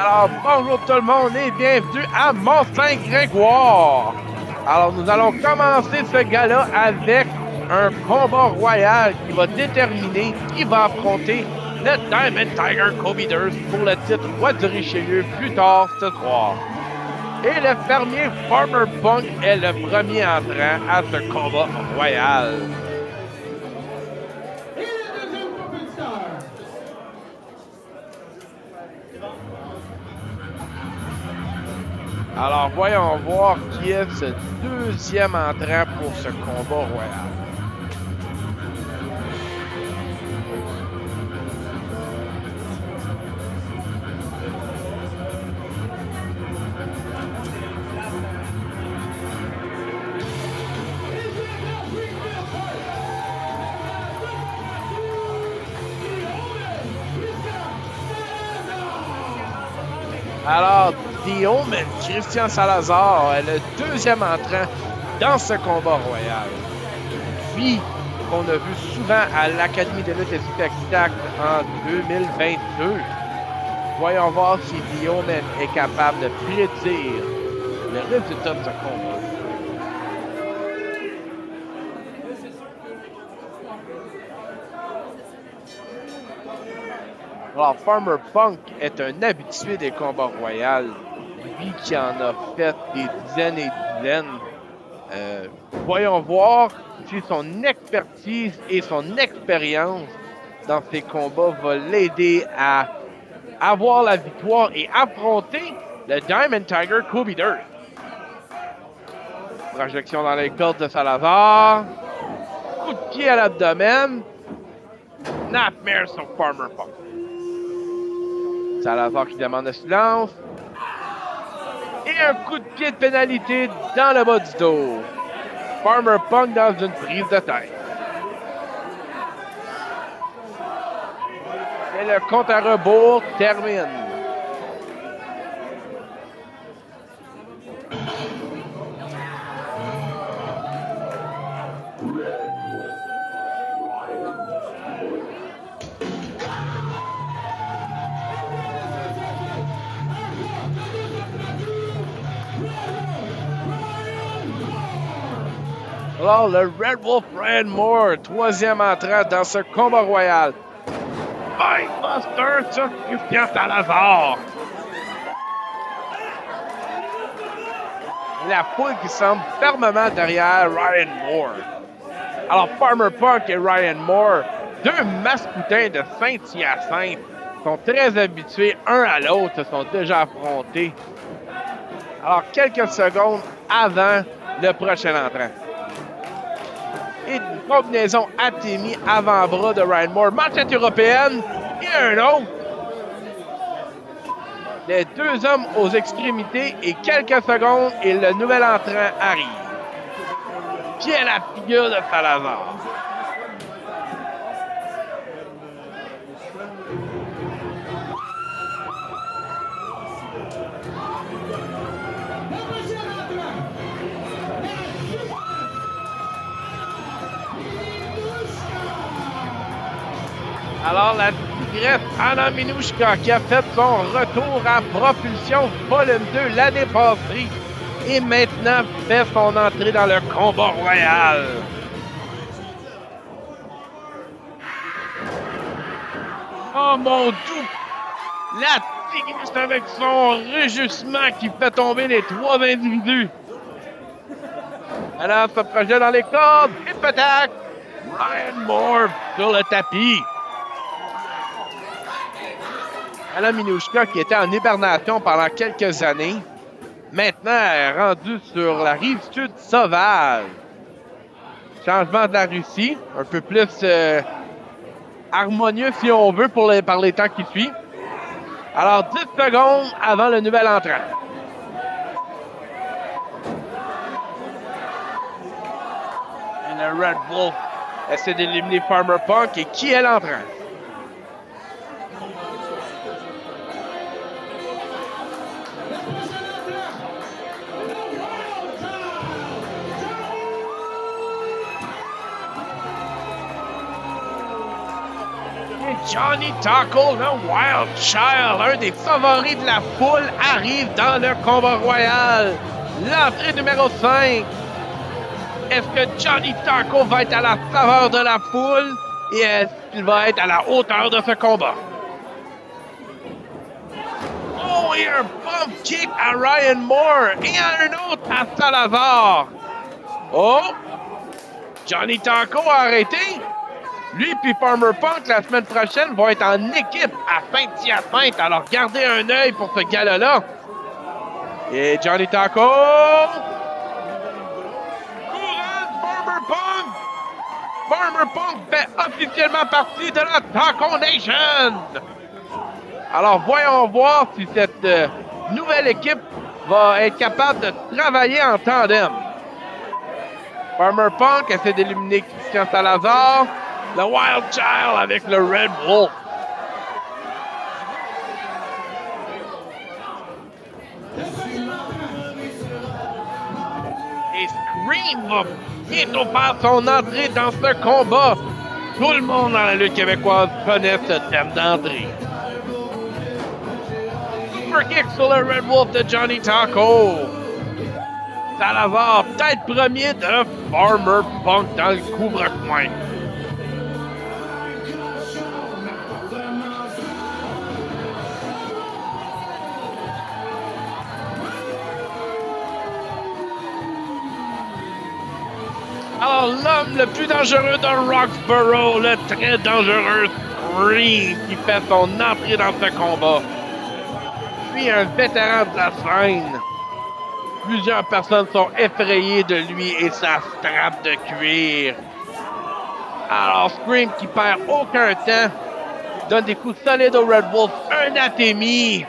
Alors, bonjour tout le monde et bienvenue à Mont-Saint-Grégoire. Alors, nous allons commencer ce gala avec un combat royal qui va déterminer qui va affronter le Diamond Tiger Co-Beaters pour le titre Roi du Richelieu plus tard ce soir. Et le fermier Farmer Punk est le premier entrant à ce combat royal. Alors, voyons voir qui est ce deuxième entrant pour ce combat royal. Alors, The Omen, Christian Salazar est le deuxième entrant dans ce combat royal. Lui, qu'on a vu souvent à l'Académie de lutte et spectacle en 2022. Voyons voir si The Omen est capable de prédire le résultat de ce combat. Alors, Farmer Punk est un habitué des combats royaux. Lui qui en a fait des dizaines et dizaines. Voyons voir si son expertise et son expérience dans ces combats va l'aider à avoir la victoire et affronter le Diamond Tiger Co-Beaters. Projection dans les cordes de Salazar. Coup de pied à l'abdomen. Nightmare sur Farmer Punk. Salazar qui demande le silence. Et un coup de pied de pénalité dans le bas du dos. Farmer Punk dans une prise de tête. Et le compte à rebours termine. Alors, le Red Wolf Ryan Moore, troisième entrant dans ce combat royal. Mike Buster sur Christian Salazar. La foule qui semble fermement derrière Ryan Moore. Alors, Farmer Punk et Ryan Moore, deux mascoutins de Saint-Hyacinthe, sont très habitués un à l'autre, se sont déjà affrontés. Alors, quelques secondes avant le prochain entrant. Et une combinaison Atemi avant-bras de Ryan Moore. Manchette européenne et un autre. Les deux hommes aux extrémités et quelques secondes et le nouvel entrant arrive. Pied à la figure de Salazar. Alors, la tigresse Anna Minouchka, qui a fait son retour à Propulsion Volume 2 l'année passée, et maintenant fait son entrée dans le combat royal. Oh mon Dieu! La tigresse avec son rugissement qui fait tomber les trois individus. Alors, se projette dans les cordes et peut-être Ryan Moore sur le tapis. Anna Minouchka, qui était en hibernation pendant quelques années, maintenant est rendue sur la rive sud sauvage. Changement de la Russie, un peu plus harmonieux si on veut par les temps qui suivent. Alors, 10 secondes avant le nouvel entrant. Et le Red Wolf essaie d'éliminer Farmer Punk. Et qui est l'entrant? Johnny Taco, le Wild Child, un des favoris de la foule, arrive dans le combat royal. L'entrée numéro 5. Est-ce que Johnny Taco va être à la faveur de la foule et est-ce qu'il va être à la hauteur de ce combat? Oh, et un bump kick à Ryan Moore et un autre à Salazar. Oh! Johnny Taco a arrêté. Lui puis Farmer Punk, la semaine prochaine, vont être en équipe à Saint-Hyacinthe. Alors, gardez un œil pour ce gala-là. Et Johnny Taco... Couronne Farmer Punk! Farmer Punk fait officiellement partie de la Taco Nation! Alors, voyons voir si cette nouvelle équipe va être capable de travailler en tandem. Farmer Punk essaie d'éliminer Christian Salazar. Le Wild Child avec le Red Wolf. Et Scream va bientôt faire son entrée dans ce combat. Tout le monde dans la lutte québécoise connaît ce thème d'entrée. Super kick sur le Red Wolf de Johnny Taco. Salazar, tête premier de Farmer Punk dans le couvre-coin. Alors, l'homme le plus dangereux de Roxborough, le très dangereux Scream, qui fait son entrée dans ce combat. Puis un vétéran de la scène. Plusieurs personnes sont effrayées de lui et sa strap de cuir. Alors, Scream, qui perd aucun temps, donne des coups solides au Red Wolf. Un atémie.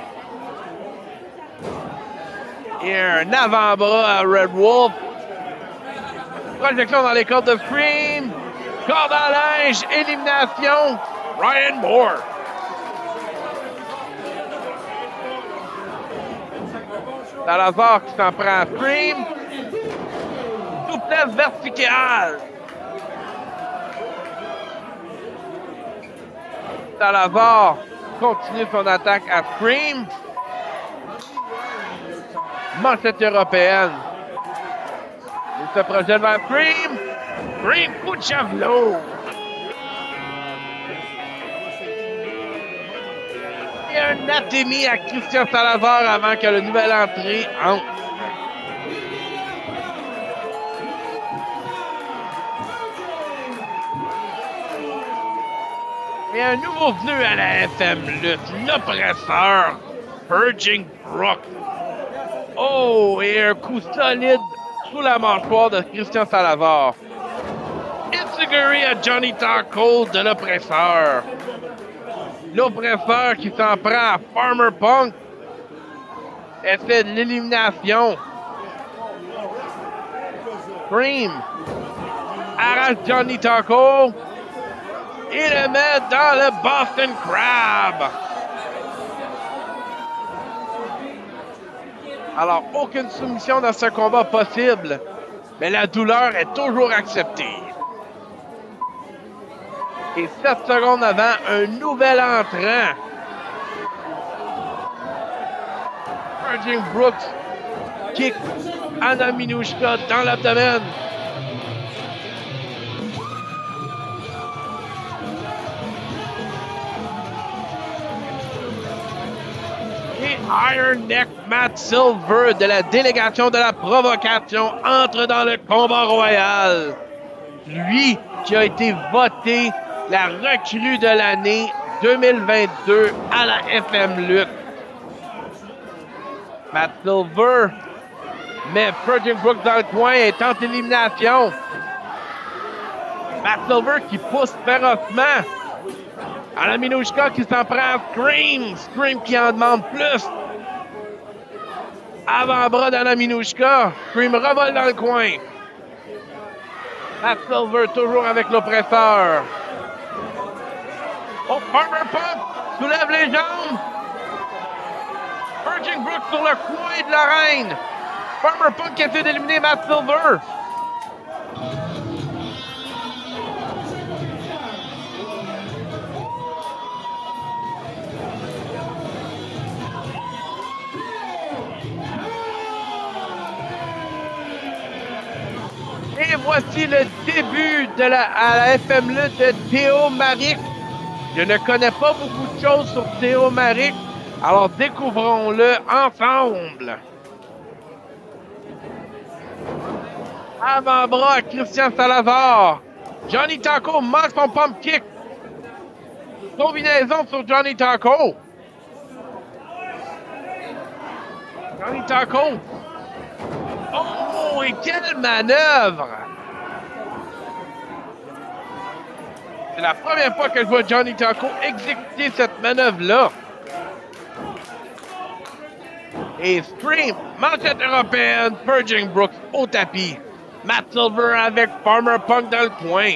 Et un avant-bras à Red Wolf. Projection dans les cordes de Scream. Corde à linge. Élimination. Ryan Moore. Salazar qui s'en prend à Scream. Souplesse verticale. Salazar continue son attaque à Scream. Manchette européenne. Il se projette vers Scream. Scream, coup de javelot. Et un atémie à Christian Salazar avant que le nouvel entrée entre. Et un nouveau venu à la FM Lutte, l'oppresseur, Purging Brook. Oh, et un coup solide sous la mâchoire de Christian Salazar. Itsuguri à Johnny Taco de l'oppresseur. L'oppresseur qui s'en prend à Farmer Punk essaie de l'élimination. Scream arrache Johnny Taco et le met dans le Boston Crab. Alors, aucune soumission dans ce combat possible, mais la douleur est toujours acceptée. Et 7 secondes avant, un nouvel entrant. Purging Brooks kick Anna Minushka dans l'abdomen. Et Iron Neck Matt Silver de la délégation de la provocation entre dans le combat royal. Lui qui a été voté la recrue de l'année 2022 à la FM Lutte. Matt Silver met Purging Brooks dans le coin et tente l'élimination. Matt Silver qui pousse férocement. Anna Minushka qui s'en prend à Scream. Scream qui en demande plus. Avant-bras d'Anna Minushka. Scream revole dans le coin. Matt Silver toujours avec l'oppresseur. Oh, Farmer Punk soulève les jambes. Purging Brooks sur le coin de l'arène. Farmer Punk essaie d'éliminer Matt Silver. Et voici le début de à la FM Lutte de Théo Maric. Je ne connais pas beaucoup de choses sur Théo Maric, alors découvrons-le ensemble. Avant-bras à Christian Salazar. Johnny Taco manque son pump kick. Combinaison sur Johnny Taco. Johnny Taco. Oh, et quelle manœuvre! C'est la première fois que je vois Johnny Taco exécuter cette manœuvre-là. Et Scream, manchette européenne, Purging Brooks au tapis. Matt Silver avec Farmer Punk dans le coin.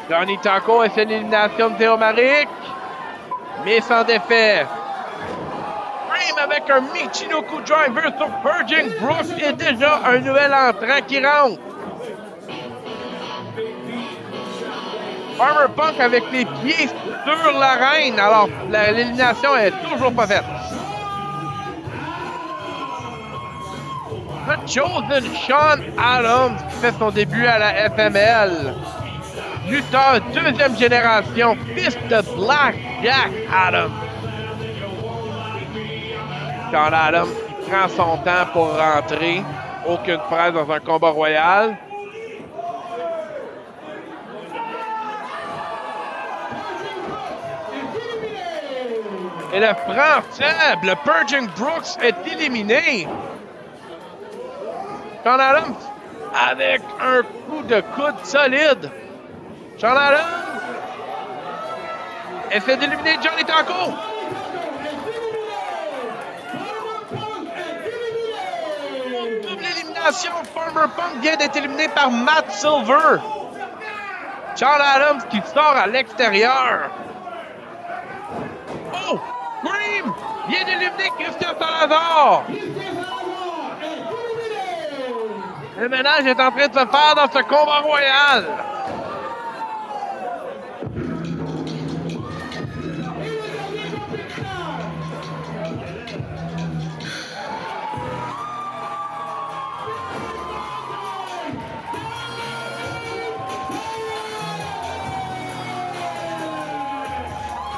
Johnny Taco essaie l'élimination de Théo Maric, mais sans défait. Scream avec un Michinoku Driver sur Purging Brooks et déjà un nouvel entrant qui rentre. Farmer Punk avec les pieds sur l'arène, alors l'élimination est toujours pas faite. The Chosen Sean Adams qui fait son début à la FML. Lutteur deuxième génération, fils de Black Jack Adams. Sean Adams qui prend son temps pour rentrer. Aucune presse dans un combat royal. Et le franc faible, Purging Brooks est éliminé. Sean Adams avec un coup de coude solide. Sean Adams essaie d'éliminer Johnny Taco. Double élimination. Farmer Punk vient d'être éliminé par Matt Silver. Sean Adams qui sort à l'extérieur. Oh! Scream vient d'éliminer Christian Salazar. Le ménage est en train de se faire dans ce combat royal.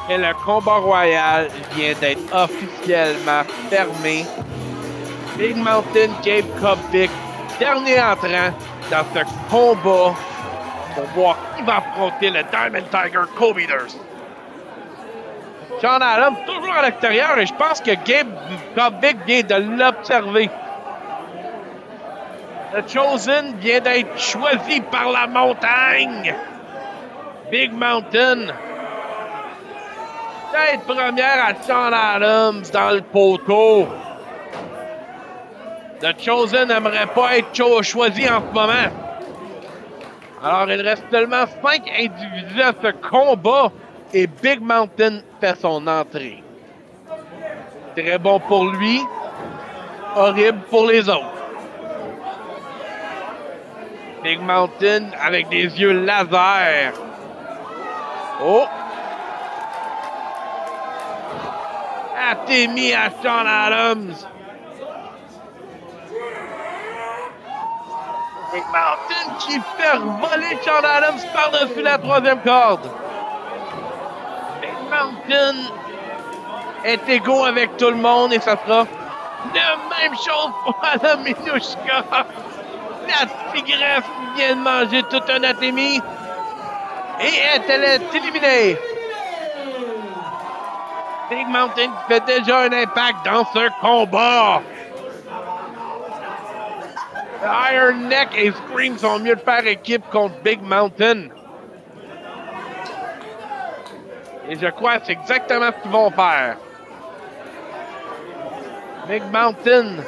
Et le combat royal vient d'être officiellement fermé. Big Mountain, Gabe Kovic, dernier entrant dans ce combat pour voir qui va affronter le Diamond Tiger Co-Beaters. Sean Adams toujours à l'extérieur et je pense que Gabe Kovic vient de l'observer. The Chosen vient d'être choisi par la montagne. Big Mountain. Tête première à Sean Adams dans le poteau. The Chosen n'aimerait pas être choisi en ce moment. Alors, il reste seulement 5 individus à ce combat et Big Mountain fait son entrée. Très bon pour lui, horrible pour les autres. Big Mountain avec des yeux laser. Oh! T'es à Sean Adams. Big Mountain qui fait voler Sean Adams par-dessus la troisième corde. Big Mountain est égaux avec tout le monde et ça sera la même chose pour Anna Minushka. La tigresse vient de manger toute un atémie et elle est éliminée. Big Mountain qui fait déjà un impact dans ce combat. Iron Neck et Scream sont mieux de faire équipe contre Big Mountain. Et je crois que c'est exactement ce qu'ils vont faire. Big Mountain,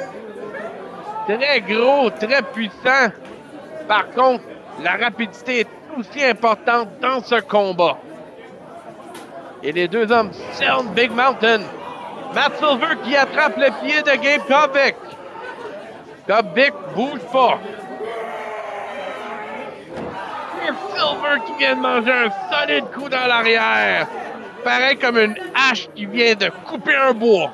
très gros, très puissant. Par contre, la rapidité est aussi importante dans ce combat. Et les deux hommes cernent Big Mountain. Matt Silver qui attrape le pied de Gabe Kovic. Kovic bouge pas. Et Silver qui vient de manger un solide coup dans l'arrière. Pareil comme une hache qui vient de couper un bois.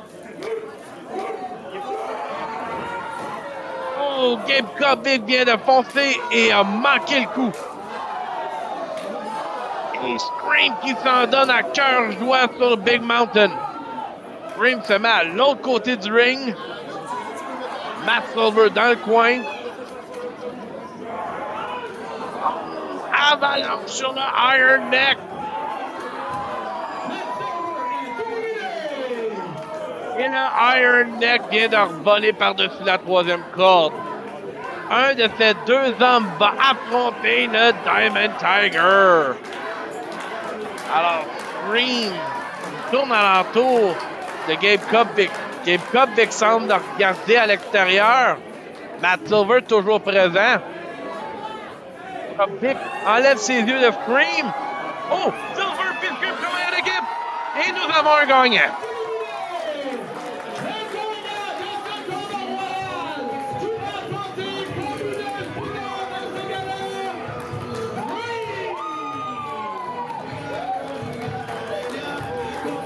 Oh, Gabe Kovic vient de foncer et a manqué le coup. Et Scream qui s'en donne à cœur joie sur Big Mountain. Scream se met à l'autre côté du ring. Matt Silver dans le coin. Avalanche sur le Iron Neck. Et le Iron Neck vient de revoler par-dessus la troisième corde. Un de ces deux hommes va affronter le Diamond Tiger. Alors, Scream tourne alentour de Gabe Kovic. Gabe Kovic semble regarder à l'extérieur. Matt Silver toujours présent. Kovic enlève ses yeux de Scream. Oh, Silver puis Scream travaillent en équipe. Et nous avons un gagnant.